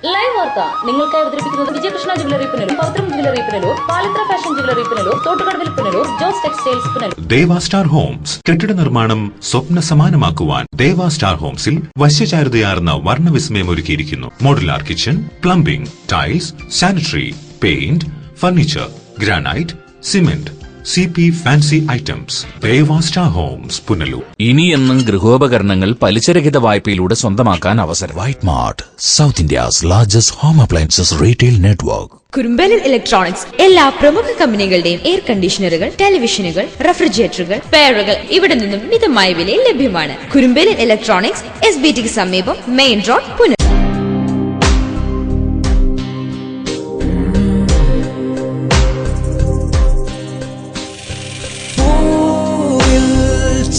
Live വാർത്ത നിങ്ങൾക്കായി അവതരിപ്പിക്കുന്നത് Vijayakrishna jewellery Punalur, Pavithram jewellery Punalur, Palithra fashion jewellery Punalur, തോട്ടുകടവിൽ Punalur, Jose textiles Punalur. Deva Star Homes കെട്ടിട നിർമ്മാണം സ്വപ്ന സമാനമാക്കുവാൻ ദേവ സ്റ്റാർ ഹോംസിൽ വശ്യചാരുതയാർന്ന വർണ്ണവിസ്മയം ഒരുക്കിയിരിക്കുന്നു. Modular kitchen, plumbing, tiles, sanitary, paint, furniture, granite, cement, CP fancy items. Deva Star Homes Punalur. ഇനിയെന്നും ഗൃഹോപകരണങ്ങൾ പലിശരഹിത വായ്പയിലൂടെ സ്വന്തമാക്കാൻ അവസരം. White Mart, South India's largest home appliances retail network. കുറുമ്പലിൽ ഇലക്ട്രോണിക്സ് എല്ലാ പ്രമുഖ കമ്പനികളുടെയും എയർ കണ്ടീഷണറുകൾ, ടെലിവിഷനുകൾ, റെഫ്രിജറേറ്ററുകൾ, സ്പെയറുകൾ ഇവിടെ നിന്നും മിതമായ വിലയിൽ ലഭ്യമാണ്. കുറുമ്പലിൽ ഇലക്ട്രോണിക്സ്, SBTക്ക് സമീപം, മെയിൻ റോഡ്, പുനലൂർ.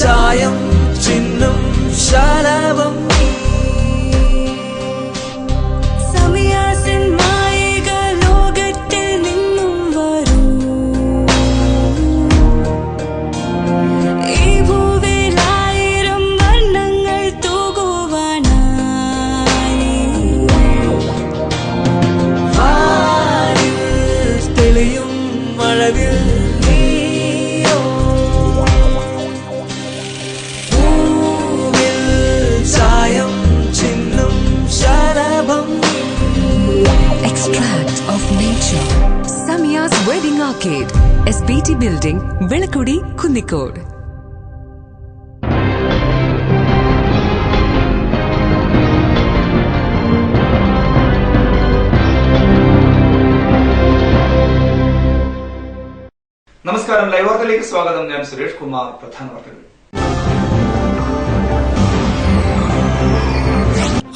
ചായം ചിഹ്നം ശലഭം സമയാസൻ മായിക ലോകത്തിൽ നിന്നും വരൂ. ഈ ഭൂവിൽ 1000 വർണ്ണങ്ങൾ തൂകുവാനായി തെളിയും മഴവിൽ Samiya's Wedding Arcade, SBT Building, Velakudi, Kunnikode. നമസ്കാരം, ലൈവ് വാർത്തയിലേക്ക് സ്വാഗതം. ഞാൻ സുരേഷ് കുമാർ. പ്രധാന വാർത്തകൾ.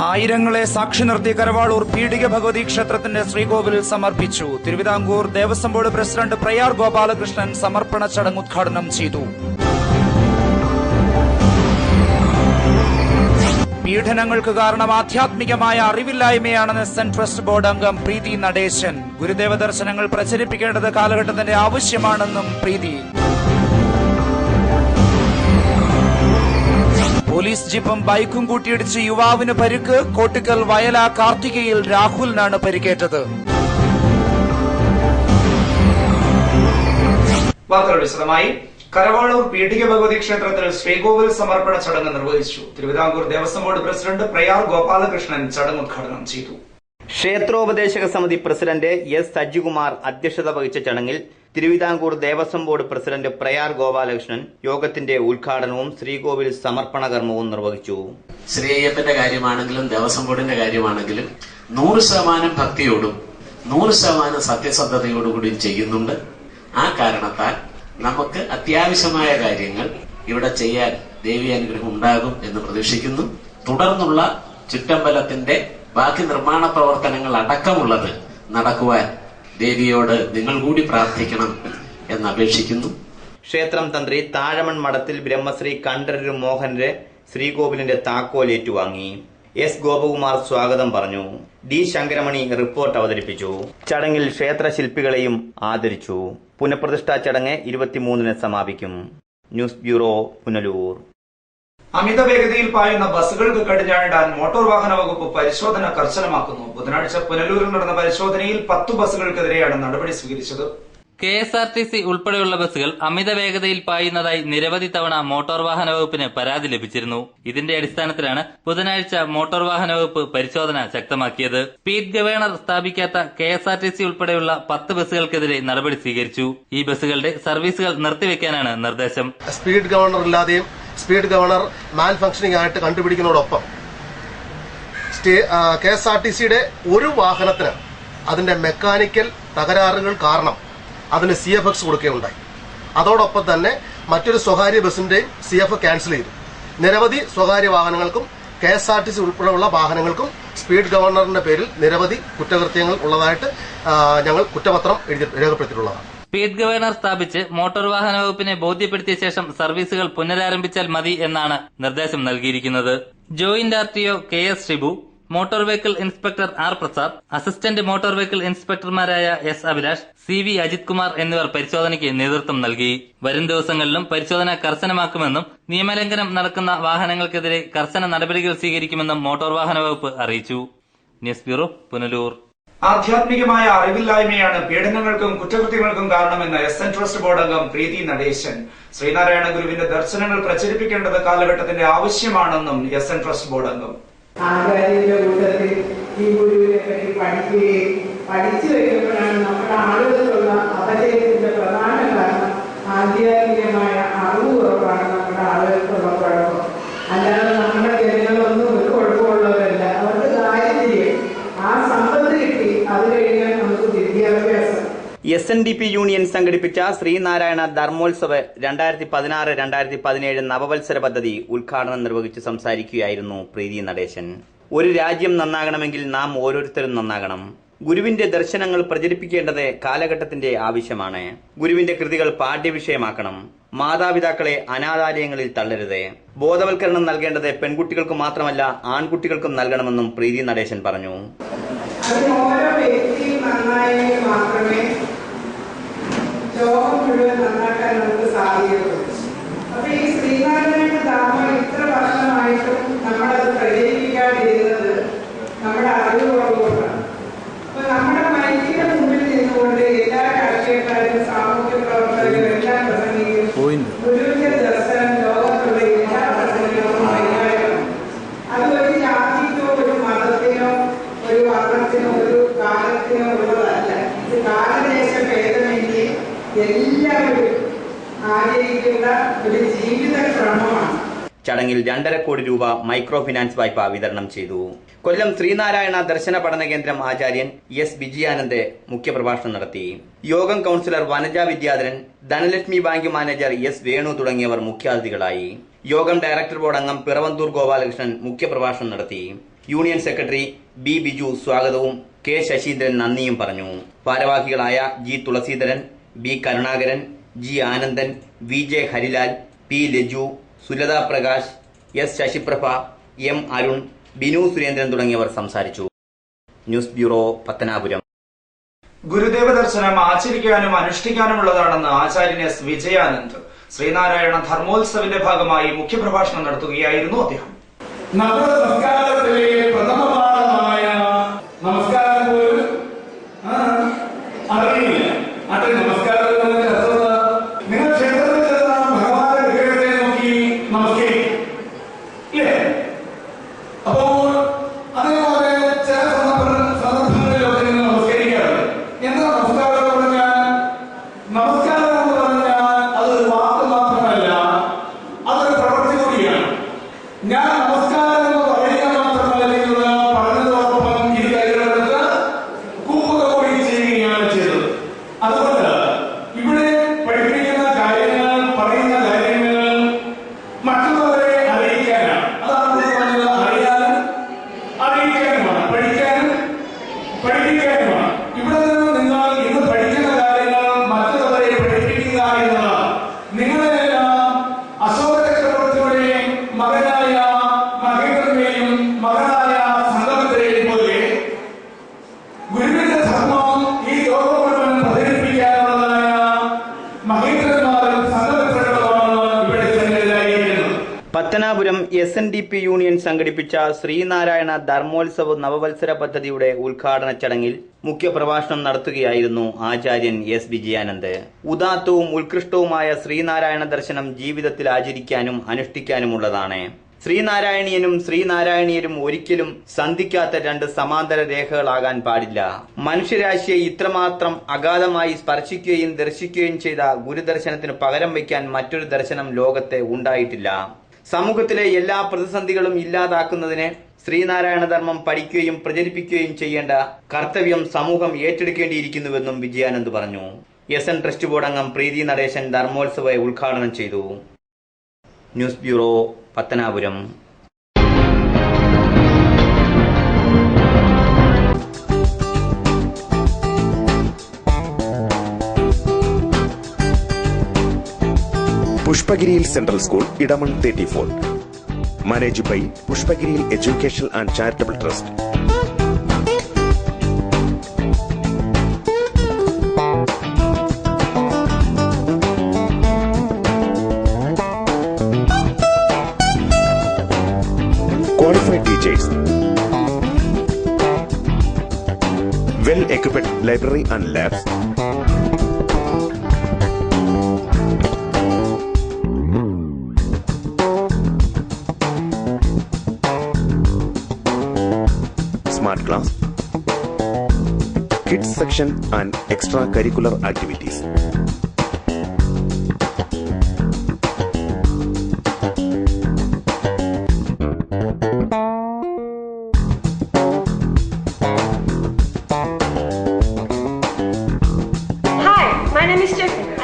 ആയിരങ്ങളെ സാക്ഷി നിർത്തി കരവാളൂർ പീഡിക ഭഗവതി ക്ഷേത്രത്തിന്റെ ശ്രീകോവിൽ സമർപ്പിച്ചു. തിരുവിതാംകൂർ ദേവസ്വം ബോർഡ് പ്രസിഡന്റ് പ്രയാർ ഗോപാലകൃഷ്ണൻ സമർപ്പണ ചടങ്ങ് ഉദ്ഘാടനം ചെയ്തു. പീഡനങ്ങൾക്ക് കാരണം ആധ്യാത്മികമായ അറിവില്ലായ്മയാണെന്ന് സെന്റ് ട്രസ്റ്റ് ബോർഡ് അംഗം പ്രീതി നടേശൻ. ഗുരുദേവ ദർശനങ്ങൾ പ്രചരിപ്പിക്കേണ്ടത് കാലഘട്ടത്തിന്റെ ആവശ്യമാണെന്നും പ്രീതി. പോലീസ് ജീപ്പും ബൈക്കും കൂട്ടിയിടിച്ച് യുവാവിന് പരിക്ക്. കോട്ടിക്കൽ വയല കാർത്തികയിൽ രാഹുലിനാണ് പരിക്കേറ്റത്. വാർത്തകൾ വിശദമായി. കരവാളൂർ പീഡിക ഭഗവതി ക്ഷേത്രത്തിൽ ശ്രീകോവിൽ സമർപ്പണ ചടങ്ങ് നിർവഹിച്ചു. തിരുവിതാംകൂർ ദേവസ്വം ബോർഡ് പ്രസിഡന്റ് പ്രയാർ ഗോപാലകൃഷ്ണൻ ചടങ്ങ് ഉദ്ഘാടനം ചെയ്തു. ക്ഷേത്രോപദേശക സമിതി പ്രസിഡന്റ് S. സജികുമാർ അധ്യക്ഷത വഹിച്ച ചടങ്ങിൽ തിരുവിതാംകൂർ ദേവസ്വം ബോർഡ് പ്രസിഡന്റ് പ്രയാർ ഗോപാലകൃഷ്ണൻ യോഗത്തിന്റെ ഉദ്ഘാടനവും ശ്രീകോവിൽ സമർപ്പണ കർമ്മവും നിർവഹിച്ചു. ശ്രീ അയ്യപ്പന്റെ കാര്യമാണെങ്കിലും ദേവസ്വം ബോർഡിന്റെ കാര്യമാണെങ്കിലും 100% ഭക്തിയോടും 100% സത്യസന്ധതയോടുകൂടിയും ചെയ്യുന്നുണ്ട്. ആ കാരണത്താൽ നമുക്ക് അത്യാവശ്യമായ കാര്യങ്ങൾ ഇവിടെ ചെയ്യാൻ ദേവി അനുഗ്രഹം ഉണ്ടാകും എന്ന് പ്രതീക്ഷിക്കുന്നു. തുടർന്നുള്ള ചുറ്റമ്പലത്തിന്റെ ബാക്കി നിർമ്മാണ പ്രവർത്തനങ്ങൾ അടക്കമുള്ളത് നടക്കുവാൻ ദേവിയോട് നിങ്ങൾ കൂടി പ്രാർത്ഥിക്കണം എന്ന് അപേക്ഷിക്കുന്നു. ക്ഷേത്രം തന്ത്രി താഴമൺ മഠത്തിൽ ബ്രഹ്മശ്രീ കണ്ഠരര് മോഹനര് ശ്രീകോവിലിന്റെ താക്കോൽ ഏറ്റുവാങ്ങി. S. ഗോപകുമാർ സ്വാഗതം പറഞ്ഞു. D. ശങ്കരമണി റിപ്പോർട്ട് അവതരിപ്പിച്ചു. ചടങ്ങിൽ ക്ഷേത്ര ശില്പികളെയും ആദരിച്ചു. പുനഃപ്രതിഷ്ഠാ ചടങ്ങ് 23-ന് സമാപിക്കും. News bureau, Punalur. അമിത വേഗതയിൽ പായുന്ന ബസ്സുകൾക്ക് കടിഞ്ഞാണിടാൻ മോട്ടോർ വാഹന വകുപ്പ് പരിശോധന കർശനമാക്കുന്നു. ബുധനാഴ്ച പുനലൂരിൽ നടന്ന പരിശോധനയിൽ 10 ബസ്സുകൾക്കെതിരെയാണ് നടപടി സ്വീകരിച്ചത്. KSRTC ഉൾപ്പെടെയുള്ള ബസ്സുകൾ അമിത വേഗതയിൽ പായുന്നതായി നിരവധി തവണ മോട്ടോർ വാഹന വകുപ്പിന് പരാതി ലഭിച്ചിരുന്നു. ഇതിന്റെ അടിസ്ഥാനത്തിലാണ് ബുധനാഴ്ച മോട്ടോർ വാഹന വകുപ്പ് പരിശോധന ശക്തമാക്കിയത്. സ്പീഡ് ഗവേണർ സ്ഥാപിക്കാത്ത KSRTC ഉൾപ്പെടെയുള്ള 10 ബസ്സുകൾക്കെതിരെ നടപടി സ്വീകരിച്ചു. ഈ ബസ്സുകളുടെ സർവീസുകൾ നിർത്തിവെക്കാനാണ് നിർദ്ദേശം. സ്പീഡ് ഗവർണർ ഇല്ലാതെയും സ്പീഡ് ഗവർണർ മാൽ ഫംഗ്ഷനിംഗ് ആയിട്ട് കണ്ടുപിടിക്കുന്നതോടൊപ്പം KSRTCയുടെ ഒരു വാഹനത്തിന് അതിന്റെ മെക്കാനിക്കൽ തകരാറുകൾ കാരണം അതിന് CFX കൊടുക്കുകയുണ്ടായി. അതോടൊപ്പം തന്നെ മറ്റൊരു സ്വകാര്യ ബസിന്റെയും CF ക്യാൻസൽ ചെയ്തു. നിരവധി സ്വകാര്യ വാഹനങ്ങൾക്കും KSRTC ഉൾപ്പെടെയുള്ള വാഹനങ്ങൾക്കും സ്പീഡ് ഗവർണറിന്റെ പേരിൽ നിരവധി കുറ്റകൃത്യങ്ങൾ ഉള്ളതായിട്ട് ഞങ്ങൾ കുറ്റപത്രം രേഖപ്പെടുത്തിയിട്ടുള്ളതാണ്. സ്പീഡ് ഗവേണർ സ്ഥാപിച്ച് മോട്ടോർ വാഹന വകുപ്പിനെ ബോധ്യപ്പെടുത്തിയ ശേഷം സർവീസുകൾ പുനരാരംഭിച്ചാൽ മതി എന്നാണ് നിർദ്ദേശം നൽകിയിരിക്കുന്നത്. Joint RTO KS Shibu, motor vehicle inspector R. Prasad, assistant motor vehicle ഇൻസ്പെക്ടർമാരായ S. അഭിലാഷ്, CV. അജിത് കുമാർ എന്നിവർ പരിശോധനയ്ക്ക് നേതൃത്വം നൽകി. വരും ദിവസങ്ങളിലും പരിശോധന കർശനമാക്കുമെന്നും നിയമലംഘനം നടക്കുന്ന വാഹനങ്ങൾക്കെതിരെ കർശന നടപടികൾ സ്വീകരിക്കുമെന്നും മോട്ടോർ വാഹന വകുപ്പ് അറിയിച്ചു. News bureau, Punalur. ആധ്യാത്മികമായ അറിവില്ലായ്മയാണ് പീഡനങ്ങൾക്കും കുറ്റകൃത്യങ്ങൾക്കും കാരണമെന്ന് SN ട്രസ്റ്റ് ബോർഡ് അംഗം പ്രീതി നടേശൻ. ശ്രീനാരായണ ഗുരുവിന്റെ ദർശനങ്ങൾ പ്രചരിപ്പിക്കേണ്ടത് കാലഘട്ടത്തിന്റെ ആവശ്യമാണെന്നും SN ട്രസ്റ്റ് ബോർഡ് അംഗം. ആചാര്യന്റെ കൂട്ടത്തിൽ ഈ ഗുരുവിനെ പറ്റി പഠിക്കുകയും പഠിച്ചു കഴിയുമ്പോഴാണ് നമ്മുടെ ആളുകൾക്കുള്ള അപജയത്തിന്റെ പ്രധാന കാരണം ആധ്യാത്മികമായ അറിവ് കുറവാണ് നമ്മുടെ ആളുകൾക്കുള്ള കുഴപ്പം. അല്ലാതെ നമ്മുടെ ജനങ്ങളൊന്നും ഒരു കുഴപ്പമുള്ളവരല്ല. അവർക്ക് കാര്യം ചെയ്യും, ആ സമ്പത്ത് കിട്ടി, അത് കഴിഞ്ഞാൽ നമുക്ക് വിദ്യാഭ്യാസം. SNDP യൂണിയൻ സംഘടിപ്പിച്ച ശ്രീനാരായണ ധർമ്മോത്സവ് 2016-2017 നവവത്സര പദ്ധതി ഉദ്ഘാടനം നിർവഹിച്ച് സംസാരിക്കുകയായിരുന്നു പ്രീതി നടേശൻ. ഒരു രാജ്യം നന്നാകണമെങ്കിൽ നാം ഓരോരുത്തരും നന്നാകണം. ഗുരുവിന്റെ ദർശനങ്ങൾ പ്രചരിപ്പിക്കേണ്ടത് കാലഘട്ടത്തിന്റെ ആവശ്യമാണ്. ഗുരുവിന്റെ കൃതികൾ പാഠ്യവിഷയമാക്കണം. മാതാപിതാക്കളെ അനാഥാലയങ്ങളിൽ തള്ളരുത്. ബോധവൽക്കരണം നൽകേണ്ടത് പെൺകുട്ടികൾക്ക് മാത്രമല്ല ആൺകുട്ടികൾക്കും നൽകണമെന്നും പ്രീതി നടേശൻ പറഞ്ഞു. ഓരോ വ്യക്തിയും നന്നായെങ്കിൽ മാത്രമേ ലോകം മുഴുവൻ നന്നാക്കാൻ നമുക്ക് സാധിക്കുള്ളൂ. അപ്പൊ ഈ ശ്രീനാരായണ ധർമ്മം ഇത്ര വർഷമായിട്ടും നമ്മളത് പ്രചരിപ്പിക്കാതിരുന്നത് നമ്മുടെ അറിവ് കുറവുകൊണ്ടാണ്. അപ്പൊ നമ്മുടെ മൈക്കിന്റെ മുമ്പിൽ നിന്നുകൊണ്ട് എല്ലാ രാഷ്ട്രീയക്കാരും സാമൂഹ്യ പ്രവർത്തകരും എല്ലാം പ്രസംഗിക്കും ഗുരുവിന്റെ ദർശനം ലോകത്തുള്ള എല്ലാ പ്രസംഗങ്ങളും വൈകാരികമാണ്. അത് ഒരു ജാതിക്കോ ഒരു മതത്തിനോ ഒരു വർണ്ണത്തിനോ ഒരു കാലത്തിനോ ഉള്ളതല്ല. ഇത് കാലദേശ ഭേദമെങ്കിൽ എല്ലാവരും ആചരിക്കുന്ന ഒരു ജീവിതക്രമമാണ്. ചടങ്ങിൽ 2.5 കോടി രൂപ മൈക്രോ ഫിനാൻസ് വായ്പ വിതരണം ചെയ്തു. കൊല്ലം ശ്രീനാരായണ ദർശന പഠന കേന്ദ്രം ആചാര്യൻ S. വിജയാനന്ദ് മുഖ്യപ്രഭാഷണം നടത്തി. യോഗം councillor Vanaja Vidyadharan, Dhanalakshmi bank manager S. Venu തുടങ്ങിയവർ മുഖ്യാതിഥികളായി. യോഗം ഡയറക്ടർ ബോർഡ് അംഗം പിറവന്തൂർ ഗോപാലകൃഷ്ണൻ മുഖ്യപ്രഭാഷണം നടത്തി. Union secretary B. ബിജു സ്വാഗതവും K. ശശീന്ദ്രൻ നന്ദിയും പറഞ്ഞു. ഭാരവാഹികളായ G. Thulaseedharan, B. Karunakaran, G. Anandan, VJ Harilal, P. Laju, Sulatha Prakash, S. Sasiprabha, M. Arun, Binu Surendran തുടങ്ങിയവർ സംസാരിച്ചു. News bureau, Pathanapuram. ഗുരുദേവ ദർശനം ആചരിക്കാനും അനുഷ്ഠിക്കാനുമുള്ളതാണെന്ന് ആചാര്യൻ S. വിജയാനന്ദ് ശ്രീനാരായണ ധർമ്മോത്സവിന്റെ ഭാഗമായി മുഖ്യപ്രഭാഷണം നടത്തുകയായിരുന്നു അദ്ദേഹം. നമസ്കാരത്തിലെ പ്രഥമ പാഠമായ നമസ്കാരം പോലും അറിയില്ല. അത് നമസ്കാരം നിങ്ങൾ ക്ഷേത്രത്തിൽ ചെന്ന ഭഗവാന്റെ വിഗ്രഹത്തെ നോക്കി നമസ്കരിക്കും ഇല്ലേ? അപ്പോൾ അതേപോലെ ചില സന്ദർഭങ്ങളിലൊക്കെ നിങ്ങൾ നമസ്കരിക്കാറുണ്ട്. എന്താ നമസ്കാരം എന്ന് പറഞ്ഞാൽ? നമസ്കാരം എന്ന് പറഞ്ഞാൽ അതൊരു വാക്ക് മാത്രമല്ല, അതൊരു പ്രവൃത്തി കൂടിയാണ്. ഞാൻ നമസ്കാരം എന്ന് പറയുക മാത്രമല്ല ചെയ്യുന്നത്, പറഞ്ഞതോടൊപ്പം ഇത് കൈകളെടുത്ത് കൂപ്പുക കൂടി ചെയ്യുകയാണ് ചെയ്തത്. അതുകൊണ്ട് ഇവിടെ പഠിപ്പിക്കുന്ന കാര്യങ്ങൾ, പറയുന്ന കാര്യങ്ങൾ മറ്റുള്ളവരെ അറിയിക്കാനാണ്. അതാണ് പറഞ്ഞത്, അറിയാനും അറിയിക്കാനുമാണ്, പഠിക്കാനും പഠിപ്പിക്കാനുമാണ്. ഇവിടെ നിന്ന് നിങ്ങൾ ഇന്ന് പഠിക്കുന്ന കാര്യങ്ങൾ മറ്റുള്ളവരെ പഠിപ്പിക്കുക എന്നതാണ്. നിങ്ങളെല്ലാം അശോക ചക്രവർത്തിയുടെയും മകനായ മഹേന്ദ്രന്റെയും മകനായ സംഗമത്തിനെയും പോലെ ഗുരുവിന്റെ ധർമ്മം ഈ ലോകം മുഴുവൻ പ്രചരിപ്പിക്കാനുള്ളതായ മഹേന്ദ്രന്മാരും സംഗമത്തിലുള്ളതാണ് ഇവിടെ സന്നിഹിതരായിരിക്കുന്നത്. പത്തനാപുരം SNDP യൂണിയൻ സംഘടിപ്പിച്ച ശ്രീനാരായണ ധർമ്മോത്സവ് നവവത്സര പദ്ധതിയുടെ ഉദ്ഘാടന ചടങ്ങിൽ മുഖ്യപ്രഭാഷണം നടത്തുകയായിരുന്നു ആചാര്യൻ S. വിജയാനന്ദ്. ഉദാത്തവും ഉത്കൃഷ്ടവുമായ ശ്രീനാരായണ ദർശനം ജീവിതത്തിൽ ആചരിക്കാനും അനുഷ്ഠിക്കാനുമുള്ളതാണ്. ശ്രീനാരായണീയനും ശ്രീനാരായണീയരും ഒരിക്കലും സന്ധിക്കാത്ത രണ്ട് സമാന്തര രേഖകളാകാൻ പാടില്ല. മനുഷ്യരാശിയെ ഇത്രമാത്രം അഗാധമായി സ്പർശിക്കുകയും ദർശിക്കുകയും ചെയ്ത ഗുരുദർശനത്തിന് പകരം വയ്ക്കാൻ മറ്റൊരു ദർശനം ലോകത്തെ ഉണ്ടായിട്ടില്ല. സമൂഹത്തിലെ എല്ലാ പ്രതിസന്ധികളും ഇല്ലാതാക്കുന്നതിന് ശ്രീനാരായണ ധർമ്മം പഠിക്കുകയും പ്രചരിപ്പിക്കുകയും ചെയ്യേണ്ട കർത്തവ്യം സമൂഹം ഏറ്റെടുക്കേണ്ടിയിരിക്കുന്നുവെന്നും വിജയാനന്ദ് പറഞ്ഞു. SN ട്രസ്റ്റ് ബോർഡ് അംഗം പ്രീതി നടേശൻ ധർമ്മോത്സവ ഉദ്ഘാടനം ചെയ്തു. News bureau, Pathanapuram. പുഷ്പഗിരിയിൽ central school, Edamon 34. Managed by Pushpagiri Educational and Charitable Trust. Qualified teachers. well-equipped library and labs, smart class, kids section and extracurricular activities.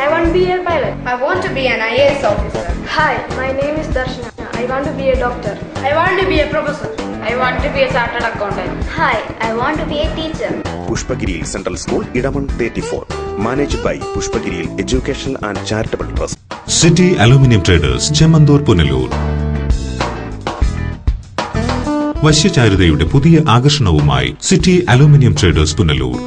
I want to be a pilot. I want to be an IAS officer. Hi, my name is Darshana. I want to be a doctor. I want to be a professor. I want to be a chartered accountant. Hi, I want to be a teacher. Pushpagiri Central School, Idaman 34. Managed by Pushpagiri Educational and Charitable Trust. City Aluminium Traders, Chemandur, Punalur. വശ്യചാരുതയുടെ പുതിയ ആകർഷണവുമായി city aluminium traders Punalur.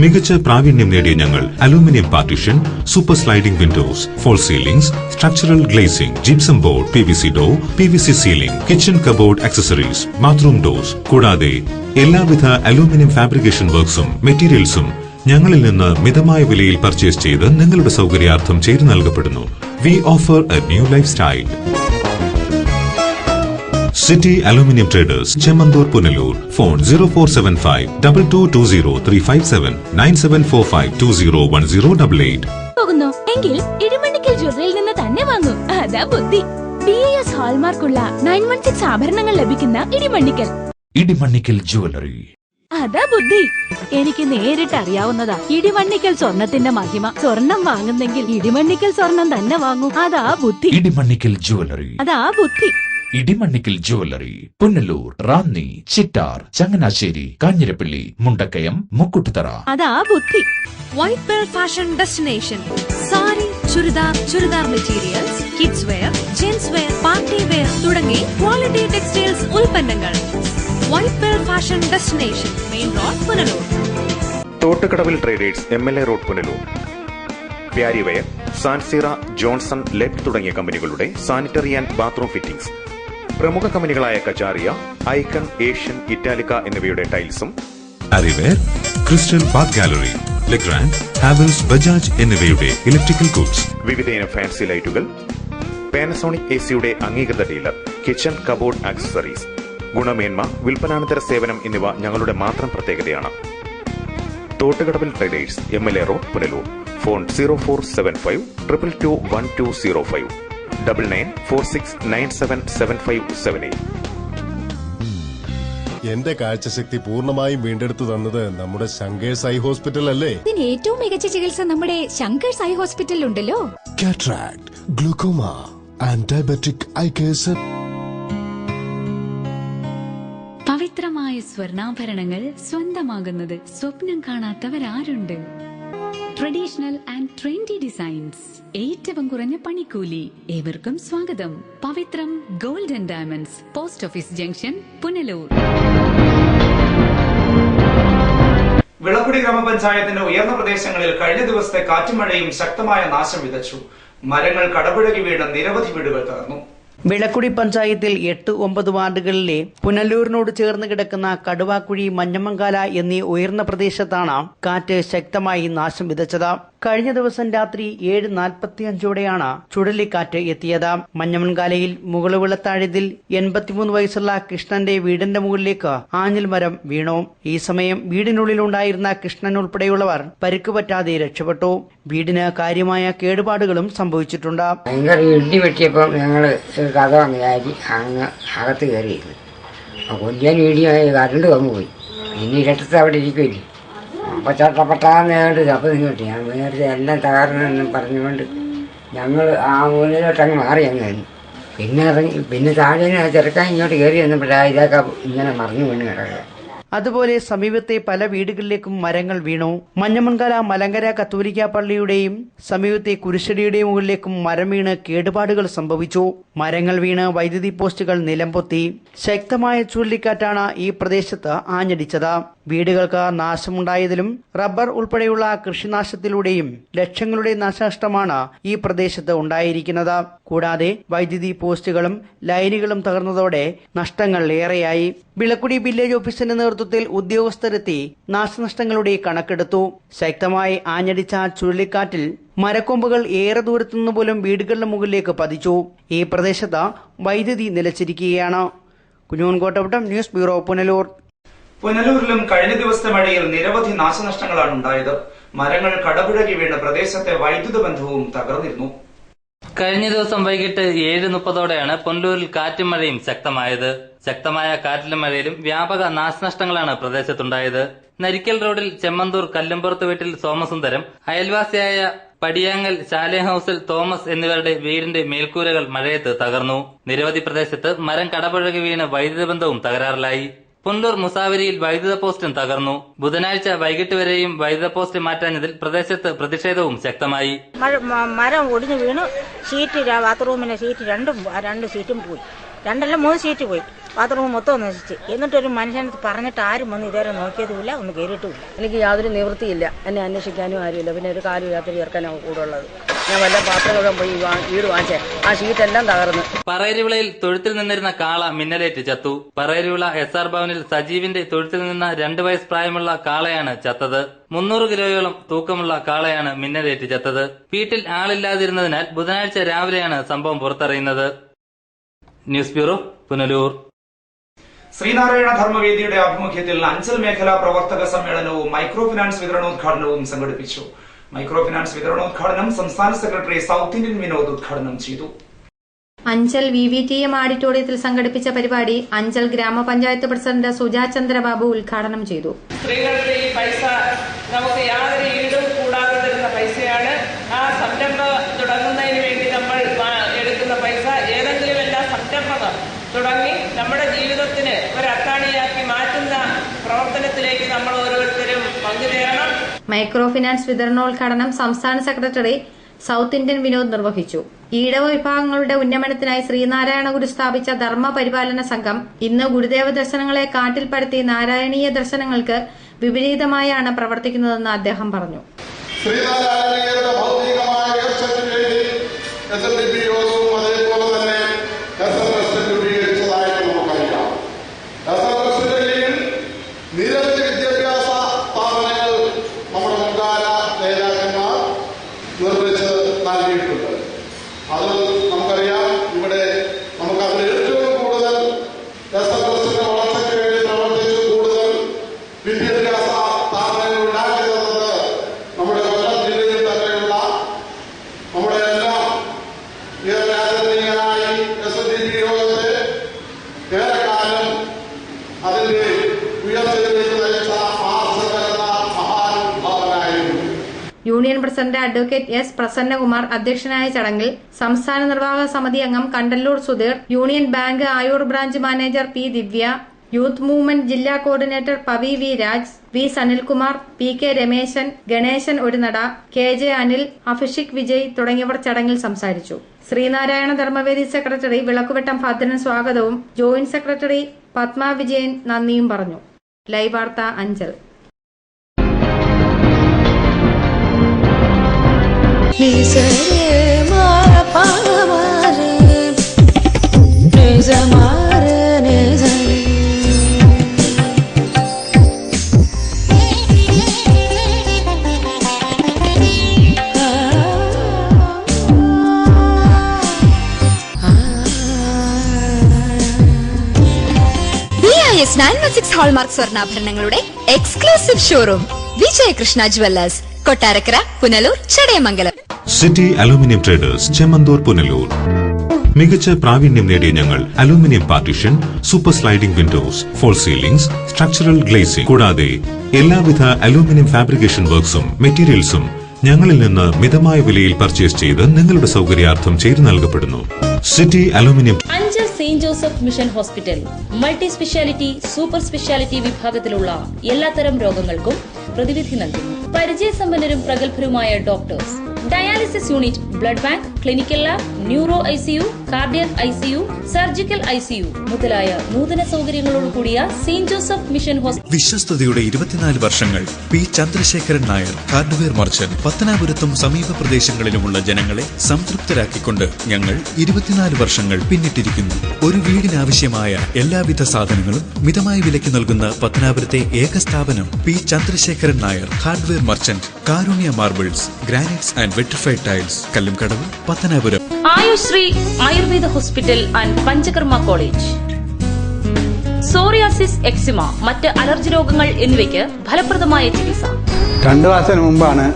മികച്ച പ്രാവീണ്യം നേടിയ ഞങ്ങൾ aluminium partition, super sliding windows, false ceilings, structural glazing, gypsum board, PVC door, PVC ceiling, kitchen cupboard accessories, bathroom doors കൂടാതെ എല്ലാവിധ aluminium fabrication വർക്ക്സും മെറ്റീരിയൽസും ഞങ്ങളിൽ നിന്ന് മിതമായ വിലയിൽ പർച്ചേസ് ചെയ്ത് നിങ്ങളുടെ സൗകര്യാർത്ഥം ചെയ്തു നൽകപ്പെടുന്നു. V offer A new life style. City Aluminium Traders, Chemandur, Punalur. Phone 0475-2220-357 9745-201088. പോകുന്നു എങ്കിൽ ഇടിമണ്ണിക്കൽ ജ്വല്ലറിയിൽ നിന്ന് തന്നെ വാങ്ങൂ. അതാ ബുദ്ധി. BIS ഹാൾമാർക്കുള്ള 916 ആഭരണങ്ങൾ ലഭിക്കുന്ന ഇടിമണ്ണിക്കൽ. ഇടിമണ്ണിക്കൽ ജ്വല്ലറി. അതാ ബുദ്ധി. എനിക്ക് നേരിട്ട് അറിയാവുന്നതാ ഇടിമണ്ണിക്കൽ സ്വർണത്തിന്റെ മഹിമ. സ്വർണം വാങ്ങുന്നെങ്കിൽ ഇടിമണ്ണിക്കൽ സ്വർണം തന്നെ വാങ്ങൂ. അതാ ബുദ്ധി. ഇടിമണ്ണിക്കൽ ജ്വല്ലറി. അതാ ബുദ്ധി. ഇടിമണ്ണിക്കൽ ജ്വല്ലറി, പുനലൂർ, റാന്നി, ചിറ്റാർ, ചങ്ങനാശ്ശേരി, കാഞ്ഞിരപ്പള്ളി, മുണ്ടക്കയം, മുക്കുട്ടുതറ. അതാ ബുദ്ധി. White pearl fashion destination. Sari, churidar materials, kids wear, gents wear, party wear തുടങ്ങി ക്വാളിറ്റി ടെക്സ്റ്റൈൽസ് ഉൽപ്പന്നങ്ങൾ. White pearl fashion destination, main road, Punalur. Thottukadavil traders, MLA road, Punalur. Parryware, സാൻസീറ, ജോൺസൺ, ലെറ്റ് തുടങ്ങിയ കമ്പനികളുടെ സാനിറ്ററി ആൻഡ് ബാത്റൂം ഫിറ്റിംഗ്സ്. പ്രമുഖ കമ്പനികളായ കജാറിയ, ഐക്കൺ, ഏഷ്യൻ, ഇറ്റാലിക്ക എന്നിവയുടെ ടൈൽസും. അരിവെയർ, crystal bath gallery, Legrand, Havells, Bajaj എന്നിവയുടെ ഇലക്ട്രിക്കൽ ഗുഡ്സ്. വിവിധയിനം ഫാൻസി ലൈറ്റുകൾ. പാനസോണിക് AC-യുടെ അംഗീകൃത ഡീലർ. Kitchen cupboard accessories. ഗുണമേന്മ, വിൽപ്പനാനന്തര സേവനം എന്നിവ ഞങ്ങളുടെ മാത്രം പ്രത്യേകതയാണ്. Thottukadavil traders, MLA road, Punalur. Phone 0475-222-1205 9946977578. എന്റെ കാഴ്ചശക്തി പൂർണ്ണമായും വീണ്ടെടുത്തു തന്നത് നമ്മുടെ ശങ്കേഴ്സ് ഐ ഹോസ്പിറ്റൽ അല്ലേ? ഇതിന് ഏറ്റവും മികച്ച ചികിത്സ നമ്മുടെ ശങ്കേഴ്സ് ഐ ഹോസ്പിറ്റലിൽ ഉണ്ടല്ലോ. Cataract, glaucoma and diabetic eye care. പവിത്രമായ സ്വർണ്ണാഭരണങ്ങൾ സ്വന്തമാകുന്നത് സ്വപ്നം കാണാത്തവരാരുണ്ട്? ട്രഡീഷണൽ ആൻഡ് ട്രെൻഡി ഡിസൈൻസ്, ഏറ്റവും കുറഞ്ഞ പണിക്കൂലി. ഏവർക്കും സ്വാഗതം. Pavithram gold and diamonds, post office junction, Punalur. Vilakkudy ഗ്രാമപഞ്ചായത്തിന്റെ ഉയർന്ന പ്രദേശങ്ങളിൽ കഴിഞ്ഞ ദിവസത്തെ കാറ്റും മഴയും ശക്തമായ നാശം വിതച്ചു. മരങ്ങൾ കടപുഴകി വീണ് നിരവധി വീടുകൾ തകർന്നു. വിളക്കുടി പഞ്ചായത്തിൽ 8-9 വാർഡുകളിലെ പുനലൂരിനോട് ചേർന്ന് കിടക്കുന്ന കടുവാക്കുഴി, മഞ്ഞമങ്കാല എന്നീ ഉയർന്ന പ്രദേശത്താണ് കാറ്റ് ശക്തമായി നാശം വിതച്ചത്. കഴിഞ്ഞ ദിവസം രാത്രി 7:45 ചുഴലിക്കാറ്റ് എത്തിയത്. മഞ്ഞമൻകാലയിൽ മുകളുവിളത്താഴത്തിൽ 83 വയസ്സുള്ള കൃഷ്ണന്റെ വീടിന്റെ മുകളിലേക്ക് ആഞ്ഞിൽ മരം വീണു. ഈ സമയം വീടിനുള്ളിലുണ്ടായിരുന്ന കൃഷ്ണൻ ഉൾപ്പെടെയുള്ളവർ പരിക്കുപറ്റാതെ രക്ഷപ്പെട്ടു. വീടിന് കാര്യമായ കേടുപാടുകളും സംഭവിച്ചിട്ടുണ്ട്. ഭയങ്കര ഇടി വെട്ടിയപ്പോൾ ഞങ്ങള് കഥ കയറി അങ്ങ് അകത്ത് കയറിയിരുന്നു. കൊല്ലാൻ വീടിയായി കരണ്ട് വന്നു പോയി. പിന്നെ ഇരട്ടത്ത് അവിടെ ഇരിക്കുമല്ലേ, അപ്പം ചട്ടപ്പെട്ടാന്ന് കേട്ട് അപ്പം കിട്ടി. ഞാൻ നേരത്തെ എല്ലാം തകർന്നെന്ന് പറഞ്ഞുകൊണ്ട് ഞങ്ങൾ ആ മൂലയിലോട്ടങ്ങ് മാറി അങ്ങ് കഴിഞ്ഞു. പിന്നെ താഴെ ചെറുക്കാൻ ഇങ്ങോട്ട് കയറി വന്നപ്പോഴാണ് ഇതൊക്കെ ഇങ്ങനെ മറിഞ്ഞു വീണ് കിടക്കുക. അതുപോലെ സമീപത്തെ പല വീടുകളിലേക്കും മരങ്ങൾ വീണു. മഞ്ഞമൺകാല മലങ്കര കത്തോലിക്ക പള്ളിയുടെയും സമീപത്തെ കുരിശടിയുടെയും മുകളിലേക്കും മരം വീണ് കേടുപാടുകൾ സംഭവിച്ചു. മരങ്ങൾ വീണ് വൈദ്യുതി പോസ്റ്റുകൾ നിലംപൊത്തി. ശക്തമായ ചുഴലിക്കാറ്റാണ് ഈ പ്രദേശത്ത് ആഞ്ഞടിച്ചത്. വീടുകൾക്ക് നാശമുണ്ടായതിലും റബ്ബർ ഉൾപ്പെടെയുള്ള കൃഷിനാശത്തിലൂടെയും ലക്ഷങ്ങളുടെ നാശനഷ്ടമാണ് ഈ പ്രദേശത്ത് ഉണ്ടായിരിക്കുന്നത്. കൂടാതെ വൈദ്യുതി പോസ്റ്റുകളും ലൈനുകളും തകർന്നതോടെ നഷ്ടങ്ങൾ ഏറെയായി. വിളക്കുടി വില്ലേജ് ഓഫീസിന്റെ നേതൃത്വത്തിൽ ഉദ്യോഗസ്ഥരെത്തി നാശനഷ്ടങ്ങളുടെ കണക്കെടുത്തു. ശക്തമായി ആഞ്ഞടിച്ച ചുഴലിക്കാറ്റിൽ മരക്കൊമ്പുകൾ ഏറെ ദൂരത്തുനിന്ന് പോലും വീടുകളുടെ മുകളിലേക്ക് പതിച്ചു. ഈ പ്രദേശത്ത് വൈദ്യുതി നിലച്ചിരിക്കുകയാണ്. കുഞ്ഞോൻകോട്ടവട്ടം, ന്യൂസ് ബ്യൂറോ, പുനലൂർ. പുനലൂരിലും കഴിഞ്ഞ ദിവസത്തെ മഴയിൽ നിരവധി നാശനഷ്ടങ്ങളാണ് ഉണ്ടായത്. മരങ്ങൾ കടപുഴകി വീണ് പ്രദേശത്തെ വൈദ്യുത ബന്ധവും തകർന്നിരുന്നു. കഴിഞ്ഞ ദിവസം വൈകിട്ട് 7:30ഓടെയാണ് പുനലൂരിൽ കാറ്റും മഴയും ശക്തമായത്. ശക്തമായ കാറ്റിലും മഴയിലും വ്യാപക നാശനഷ്ടങ്ങളാണ് പ്രദേശത്തുണ്ടായത്. നരിക്കൽ റോഡിൽ ചെമ്മന്തൂർ കല്ലുംപുറത്ത് വീട്ടിൽ സോമസുന്ദരം, അയൽവാസിയായ പടിയാങ്ങൽ ശാലെ ഹൌസിൽ തോമസ് എന്നിവരുടെ വീടിന്റെ മേൽക്കൂരകൾ മഴയത്ത് തകർന്നു. നിരവധി പ്രദേശത്ത് മരം കടപുഴകി വീണ് വൈദ്യുത ബന്ധവും തകരാറിലായി. പുനലൂർ മുസാവരിയിൽ വൈദ്യുത പോസ്റ്റും തകർന്നു. ബുധനാഴ്ച വൈകിട്ട് വരെയും വൈദ്യുത പോസ്റ്റ് മാറ്റാഞ്ഞതിൽ പ്രദേശത്ത് പ്രതിഷേധവും ശക്തമായി. മരം ഒടിഞ്ഞു വീണു. ഷീറ്റ്, ബാത്റൂമിന്റെ ഷീറ്റ് രണ്ട് ഷീറ്റും പോയി. 3 ഷീറ്റ് പോയി. ബാത്റൂം മൊത്തം നശിച്ച്. എന്നിട്ടൊരു മനുഷ്യൻ പറഞ്ഞിട്ട് ആരും വന്ന് ഇതുവരെ നോക്കിയതുമില്ല, ഒന്ന് കയറിയിട്ടുമില്ല. എനിക്ക് യാതൊരു നിവൃത്തിയില്ല. എന്നെ അന്വേഷിക്കാനും ആരുമില്ല. പിന്നെ ഒരു കാര്യമില്ലാത്ത ചേർക്കാനാണ് കൂടെ ഉള്ളത്. ഞാൻ വല്ല പാത്രങ്ങളും പോയി വീട് വാങ്ങിച്ചേ. ആ ഷീറ്റെല്ലാം തകർന്നു. പറയരുവിളയിൽ തൊഴുത്തിൽ നിന്നിരുന്ന കാള മിന്നലേറ്റ് ചത്തു. പറയരുവിള SR ഭവനിൽ സജീവിന്റെ തൊഴുത്തിൽ നിന്ന 2 വയസ്സ് പ്രായമുള്ള കാളയാണ് ചത്തത്. 300 കിലോയോളം തൂക്കമുള്ള കാളയാണ് മിന്നലേറ്റ് ചത്തത്. വീട്ടിൽ ആളില്ലാതിരുന്നതിനാൽ ബുധനാഴ്ച രാവിലെയാണ് സംഭവം പുറത്തറിയുന്നത്. News bureau, Punalur. ശ്രീനാരായണ ധർമ്മവേദിയുടെ ആഭിമുഖ്യത്തിൽ അഞ്ചൽ മേഖലാ പ്രവർത്തക സമ്മേളനവും മൈക്രോ ഫിനാൻസ് വിതരണോദ്ഘാടനവും സംഘടിപ്പിച്ചു. മൈക്രോ ഫിനാൻസ് വിതരണോദ്ഘാടനം സംസ്ഥാന സെക്രട്ടറി സൌത്ത് ഇന്ത്യൻ വിനോദ് ഉദ്ഘാടനം ചെയ്തു. അഞ്ചൽ VVTM ഓഡിറ്റോറിയത്തിൽ സംഘടിപ്പിച്ച പരിപാടി അഞ്ചൽ ഗ്രാമപഞ്ചായത്ത് പ്രസിഡന്റ് സുജാ ചന്ദ്രബാബു ഉദ്ഘാടനം ചെയ്തു. സ്ത്രീകളുടെ ഈ പൈസ നമുക്ക് യാതൊരു ഈടും കൂടാതെ തരുന്ന പൈസയാണ്. ആ സംരംഭം തുടങ്ങുന്നതിന് വേണ്ടി നമ്മൾ എടുക്കുന്ന പൈസ ഏതെങ്കിലും എല്ലാ സംരംഭങ്ങൾ തുടങ്ങി നമ്മുടെ ജീവിതത്തിന് ഒരു അത്താണിയാക്കി മാറ്റുന്ന പ്രവർത്തനത്തിലേക്ക് നമ്മൾ ഓരോരുത്തരും പങ്കുചേരണം. മൈക്രോ ഫിനാൻസ് വിതരണോദ്ഘാടനം സംസ്ഥാന സെക്രട്ടറി സൌത്ത് ഇന്ത്യൻ വിനോദ് നിർവഹിച്ചു. ഈഴവ വിഭാഗങ്ങളുടെ ഉന്നമനത്തിനായി ശ്രീനാരായണ ഗുരു സ്ഥാപിച്ച ധർമ്മ പരിപാലന സംഘം ഇന്ന് ഗുരുദേവ ദർശനങ്ങളെ കാറ്റിൽപ്പെടുത്തി നാരായണീയ ദർശനങ്ങൾക്ക് വിപരീതമായാണ് പ്രവർത്തിക്കുന്നതെന്ന് അദ്ദേഹം പറഞ്ഞു. ശ്രീനാരായണീയരുടെ ഭൗതികമായ ഉയർച്ചയ്ക്ക് വേണ്ടി SNDP യോഗവും അതേപോലെ തന്നെ SNTrust രൂപീകരിച്ചതായിട്ട് നമുക്കറിയാം. SNTrustന്റെ കീഴിൽ നിരവധി വിദ്യാഭ്യാസ സ്ഥാപനങ്ങൾ നമ്മുടെ മുൻകാല നേതാക്കന്മാർ നിർമ്മിച്ച് നൽകിയിട്ടുണ്ട്. അത് നമുക്കറിയാം. ഇവിടെ നമുക്ക് അതിൽ ഏറ്റവും കൂടുതൽ SNTrustന്റെ വളർച്ചയ്ക്ക് വേണ്ടി പ്രവർത്തിച്ച് കൂടുതൽ വിദ്യാഭ്യാസ സ്ഥാപനങ്ങൾ ഉണ്ടാക്കി തന്നത് നമ്മുടെ കൊല്ലം ജില്ലയിൽ തന്നെയുള്ള നമ്മുടെ എല്ലാം ഏറെ SNDP യോഗത്തെ ഏറെക്കാലം അതിന്റെ ഉയർച്ചയിലേക്ക് നയിച്ച ആർസകർന്ന മഹാനുഭാവനായിരുന്നു. Union president advocate S Prasannakumar അധ്യക്ഷനായ ചടങ്ങിൽ സംസ്ഥാന നിർവാഹക സമിതി അംഗം Kandalloor Sudheer, union bank Ayur branch manager P Divya, youth movement ജില്ലാ coordinator Pavi V Raj, V Sanilkumar, PK Rameshan, Ganeshan Orunada, KJ Anil, Abhishik Vijay തുടങ്ങിയവർ ചടങ്ങിൽ സംസാരിച്ചു. ശ്രീനാരായണ ധർമ്മവേദി സെക്രട്ടറി വിളക്കുവെട്ടം ഭദ്രൻ സ്വാഗതവും ജോയിന്റ് സെക്രട്ടറി പത്മ വിജയൻ നന്ദിയും പറഞ്ഞു. ലൈവ് വാർത്ത അഞ്ചൽ. BIS 916 ഹോൾമാർക്ക് സ്വർണ്ണാഭരണങ്ങളുടെ exclusive showroom Vijayakrishna jewellers, Kottarakkara, Punalur, Chadayamangalam. City aluminium traders, Chemmanthoor, Punalur. മികച്ച പ്രാവീണ്യം നേടിയ ഞങ്ങൾ aluminium partition, super sliding windows, false ceilings, structural glazing കൂടാതെ എല്ലാവിധ അലൂമിനിയം ഫാബ്രിക്കേഷൻ വർക്ക്സും മെറ്റീരിയൽസും ഞങ്ങളിൽ നിന്ന് മിതമായ വിലയിൽ പർച്ചേസ് ചെയ്ത് നിങ്ങളുടെ സൗകര്യാർത്ഥം ചെയ്തു നൽകപ്പെടുന്നു. City aluminium. Anchal saint Joseph mission hospital multi speciality, super speciality വിഭാഗത്തിലുള്ള എല്ലാത്തരം രോഗങ്ങൾക്കും പ്രതിവിധി നൽകുന്നു. പരിചയസമ്പന്നരും പ്രഗത്ഭരുമായ doctors, dialysis unit, blood bank, clinical lab, neuro ICU, cardiac ICU, surgical ICU മുതലായ നൂതന സൗകര്യങ്ങളോട് കൂടിയ സെയിന്റ് ജോസഫ് മിഷൻ ഹോസ്പിറ്റൽ. വിശ്വസ്തയുടെ 24 വർഷങ്ങൾ. P Chandrasekharan Nair, hardware merchant. പത്തനാപുരത്തും സമീപ പ്രദേശങ്ങളിലുമുള്ള ജനങ്ങളെ സംതൃപ്തരാക്കിക്കൊണ്ട് ഞങ്ങൾ 24 വർഷങ്ങൾ പിന്നിട്ടിരിക്കുന്നു. ഒരു വീടിനാവശ്യമായ എല്ലാവിധ സാധനങ്ങളും മിതമായ വിലയ്ക്ക് നൽകുന്ന പത്തനാപുരത്തെ ഏക സ്ഥാപനം P Chandrasekharan Nair, hardware merchant, Karunya marbles, granites and vitrified tiles, Kallumkadavu, Pathanapuram. Ayushree Ayurveda hospital and Panchakarma college. Psoriasis, eczema, മറ്റ് അലർജി രോഗങ്ങൾ എന്നിവയ്ക്ക് ഫലപ്രദമായ ചികിത്സ. 2 മാസത്തിന് മുമ്പാണ്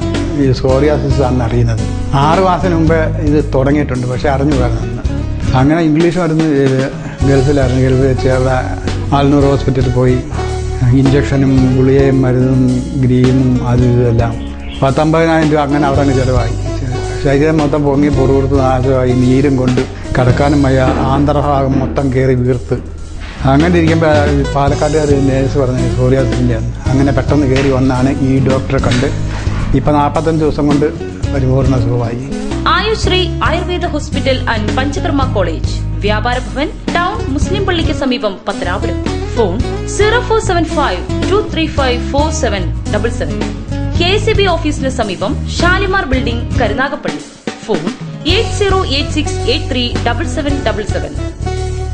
ഈ സോറിയാസിസ് ആണെന്ന് അറിയുന്നത്. 6 മാസത്തിന് മുമ്പ് ഇത് തുടങ്ങിയിട്ടുണ്ട്, പക്ഷെ അറിഞ്ഞുകൂടായിരുന്നു. അങ്ങനെ ഇംഗ്ലീഷ് മരുന്ന് ചെയ്ത് ഗൾഫിലായിരുന്നു. ഗൾഫിൽ വെച്ച് അവിടെ ആൽനൂർ ഹോസ്പിറ്റലിൽ പോയി ഇഞ്ചക്ഷനും ഗുളികയും മരുന്നും ഗ്രീമും അതും ഇതെല്ലാം 19,000 രൂപ അങ്ങനെ അവിടെ അങ്ങ് ചിലവായി. ശരീരം മൊത്തം പൊങ്ങി പുറകുറുത്ത് നാശമായി, നീരും കൊണ്ട് കിടക്കാനും വയ്യ, ആന്തരഭാഗം മൊത്തം കയറി വീർത്ത്. അങ്ങനെ ഇരിക്കുമ്പോൾ പാലക്കാട്ടുകാർ നേഴ്സ് പറഞ്ഞ് സോറിയാസിൻ്റെ ആണ്. അങ്ങനെ പെട്ടെന്ന് കയറി വന്നാണ് ഈ ഡോക്ടറെ കണ്ട് ഇപ്പം 45 ദിവസം കൊണ്ട് പരിപൂർണ്ണ സുഖമായി. Ayushree Ayurveda hospital and Panchakarma college, വ്യാപാര ഭവൻ, ടൗൺ മുസ്ലിം പള്ളിക്ക് സമീപം, പത്തനാപുരം. ഫോൺ 0475-235-4777. KCB ഓഫീസിന് സമീപം, ഷാലിമാർ ബിൽഡിംഗ്, കരുനാഗപ്പള്ളി. ഫോൺ 8086837777.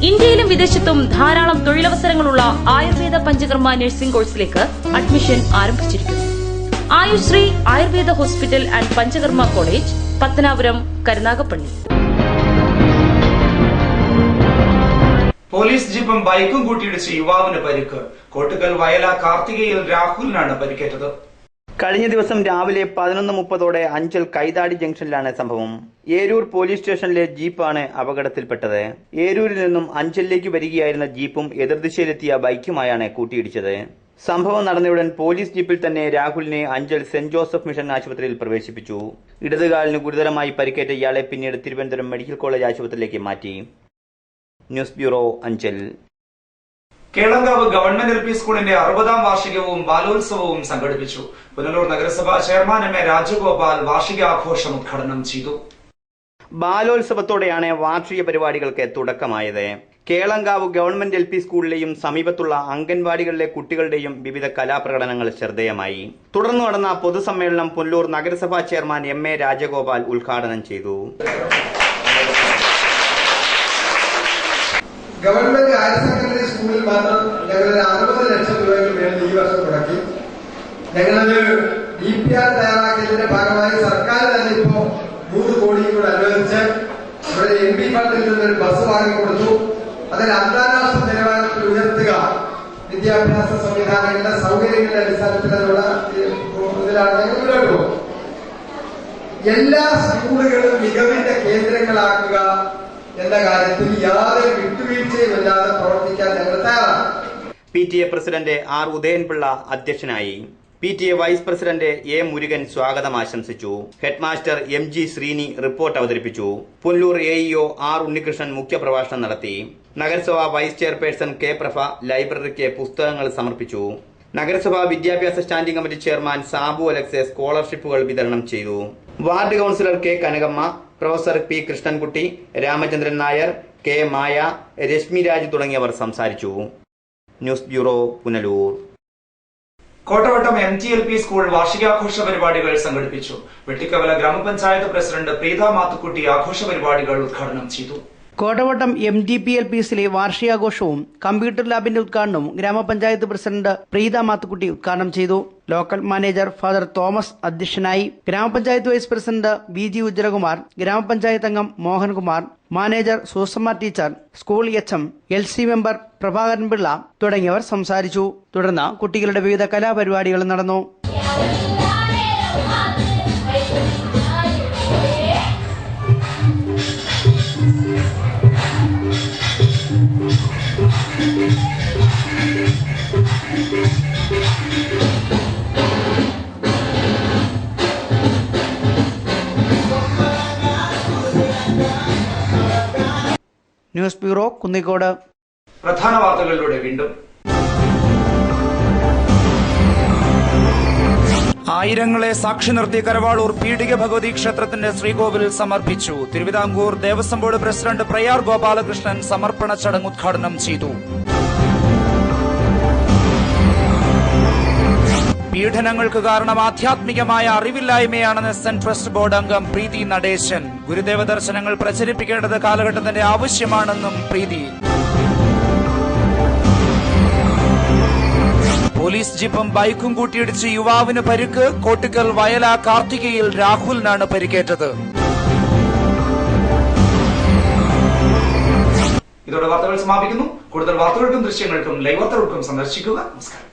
ഇന്ത്യയിലും വിദേശത്തും ധാരാളം തൊഴിലവസരങ്ങളുള്ള ആയുർവേദ പഞ്ചകർമ്മ നഴ്സിംഗ് കോഴ്സിലേക്ക് അഡ്മിഷൻ ആരംഭിച്ചിരിക്കുന്നു. Ayushree Ayurveda hospital and Panchakarma college, Pathanapuram, Karunagappally. Police ജീപ്പും ബൈക്കും കൂട്ടിയിടിച്ച് യുവാവിന് പരിക്ക്. കോട്ടുകൽ വയല കാർത്തികയിൽ രാഹുലിനാണ് പരിക്കേറ്റത്. കഴിഞ്ഞ ദിവസം രാവിലെ 11:30 അഞ്ചൽ കൈതാടി ജംഗ്ഷനിലാണ് സംഭവം. ഏരൂർ പോലീസ് സ്റ്റേഷനിലെ ജീപ്പാണ് അപകടത്തിൽപ്പെട്ടത്. ഏരൂരിൽ നിന്നും അഞ്ചലിലേക്ക് വരികയായിരുന്ന ജീപ്പും എതിർദിശയിലെത്തിയ ബൈക്കുമായാണ് കൂട്ടിയിടിച്ചത്. സംഭവം നടന്നയുടൻ പോലീസ് ജീപ്പിൽ തന്നെ രാഹുലിനെ അഞ്ചൽ സെന്റ് ജോസഫ് മിഷൻ ആശുപത്രിയിൽ പ്രവേശിപ്പിച്ചു. ഇടതുകാലിന് ഗുരുതരമായി പരിക്കേറ്റ ഇയാളെ പിന്നീട് തിരുവനന്തപുരം മെഡിക്കൽ കോളേജ് ആശുപത്രിയിലേക്ക് മാറ്റി. News bureau, Anchal. Kelankavu government LP സ്കൂളിന്റെ 60ാം വാർഷികവും ബാലോത്സവവും സംഘടിപ്പിച്ചു. പുനലൂർ നഗരസഭാ ചെയർമാൻ M. A. രാജഗോപാൽ വാർഷികാഘോഷം ഉദ്ഘാടനം ചെയ്തു. ബാലോത്സവത്തോടെയാണ് വാർഷിക പരിപാടികൾക്ക് തുടക്കമായത്. കേളങ്കാവ് ഗവൺമെന്റ് LP സ്കൂളിലെയും സമീപത്തുള്ള അംഗൻവാടികളിലെ കുട്ടികളുടെയും വിവിധ കലാപ്രകടനങ്ങൾ ശ്രദ്ധേയമായി. തുടർന്ന് നടന്ന പൊതുസമ്മേളനം പുനലൂർ നഗരസഭാ ചെയർമാൻ M. A. രാജഗോപാൽ ഉദ്ഘാടനം ചെയ്തു. ഗവൺമെന്റ് ഹയർ സെക്കൻഡറി സ്കൂളിൽ മാത്രം ഞങ്ങൾ 60 ലക്ഷം രൂപയ്ക്ക് വേണ്ടി ഈ വർഷം മുടക്കി. ഞങ്ങളത് DPR തയ്യാറാക്കിയതിന്റെ ഭാഗമായി സർക്കാർ തന്നെ ഇപ്പോ 100 കോടിയും കൂടെ അനുവദിച്ച് ഇവിടെ MP ഫണ്ടിൽ നിന്നൊരു ബസ് വാങ്ങിക്കൊടുത്തു. അതിന് അന്താരാഷ്ട്ര നിലവാരത്തിൽ ഉയർത്തുക, വിദ്യാഭ്യാസ സംവിധാനങ്ങളുടെ സൗകര്യങ്ങളുടെ അടിസ്ഥാനത്തിലുള്ള ഇതിലാണ് ഞങ്ങൾ മുന്നോട്ട് പോകുന്നത്. എല്ലാ സ്കൂളുകളും മികവിന്റെ കേന്ദ്രങ്ങളാക്കുക എന്ന കാര്യത്തിൽ യാതൊരു വിട്ടുവീഴ്ചയുമില്ലാതെ പ്രവർത്തിക്കാൻ ഞങ്ങൾ തയ്യാറാണ്. PTA president R. ഉദയൻപിള്ള അധ്യക്ഷനായി. PTA vice president A. Murugan സ്വാഗതം ആശംസിച്ചു. ഹെഡ്മാസ്റ്റർ MG ശ്രീനി റിപ്പോർട്ട് അവതരിപ്പിച്ചു. Punalur AEO R. ഉണ്ണികൃഷ്ണൻ മുഖ്യപ്രഭാഷണം നടത്തി. നഗരസഭാ വൈസ് ചെയർപേഴ്സൺ K. പ്രഭ ലൈബ്രറിക്ക് പുസ്തകങ്ങൾ സമർപ്പിച്ചു. നഗരസഭാ വിദ്യാഭ്യാസ standing committee chairman Sabu Alex സ്കോളർഷിപ്പുകൾ വിതരണം ചെയ്തു. Ward councillor K. Kanakamma, professor P. Krishnankutty, Ramachandran Nair, K. Maya, Reshmi Raj തുടങ്ങിയവർ സംസാരിച്ചു. News bureau, Punalur. Kottavattom MTLP school വാർഷികാഘോഷ പരിപാടികൾ സംഘടിപ്പിച്ചു. വെട്ടിക്കവല ഗ്രാമപഞ്ചായത്ത് പ്രസിഡന്റ് പ്രീത മാത്തുക്കുട്ടി ആഘോഷ പരിപാടികൾ ഉദ്ഘാടനം ചെയ്തു. കോട്ടവട്ടം MDPLPസിലെ വാർഷികാഘോഷവും കമ്പ്യൂട്ടർ ലാബിന്റെ ഉദ്ഘാടനവും ഗ്രാമപഞ്ചായത്ത് പ്രസിഡന്റ് പ്രീത മാത്തുക്കുട്ടി ഉദ്ഘാടനം ചെയ്തു. ലോക്കൽ മാനേജർ ഫാദർ തോമസ് അധ്യക്ഷനായി. ഗ്രാമപഞ്ചായത്ത് വൈസ് പ്രസിഡന്റ് BG ഉജ്ജലകുമാർ, ഗ്രാമപഞ്ചായത്ത് അംഗം Mohankumar, manager Susamma teacher, school HM, LC member Prabhakaran Pillai തുടങ്ങിയവർ സംസാരിച്ചു. തുടർന്ന് കുട്ടികളുടെ വിവിധ കലാപരിപാടികൾ നടന്നു. News bureau, Kunnicode. പ്രധാന വാർത്തകളിലൂടെ വീണ്ടും. ആയിരങ്ങളെ സാക്ഷി നിർത്തി കരവാളൂർ പീഡിക ഭഗവതി ക്ഷേത്രത്തിന്റെ ശ്രീകോവിലിൽ സമർപ്പിച്ചു. തിരുവിതാംകൂർ ദേവസ്വം ബോർഡ് പ്രസിഡന്റ് പ്രയാർ ഗോപാലകൃഷ്ണൻ സമർപ്പണ ചടങ്ങ് ഉദ്ഘാടനം ചെയ്തു. പീഡനങ്ങൾക്ക് കാരണം ആധ്യാത്മികമായ അറിവില്ലായ്മയാണെന്ന് എസ് എൻ ട്രസ്റ്റ് ബോർഡ് അംഗം പ്രീതി നടേശൻ. ഗുരുദേവ ദർശനങ്ങൾ പ്രചരിപ്പിക്കേണ്ടത് കാലഘട്ടത്തിന്റെ ആവശ്യമാണെന്നും പ്രീതി. പോലീസ് ജീപ്പും ബൈക്കും കൂട്ടിയിടിച്ച് യുവാവിന് പരിക്ക്. കോട്ടിക്കൽ വയല കാർത്തികയിൽ രാഹുലിനാണ് പരിക്കേറ്റത്. ഇതോടെ വാർത്തകൾ സമാപിക്കുന്നു. കൂടുതൽ വാർത്തകൾക്കും ദൃശ്യങ്ങൾക്കും ലൈവ് വാർത്തകൾക്കും സന്ദർശിക്കുക. നമസ്കാരം.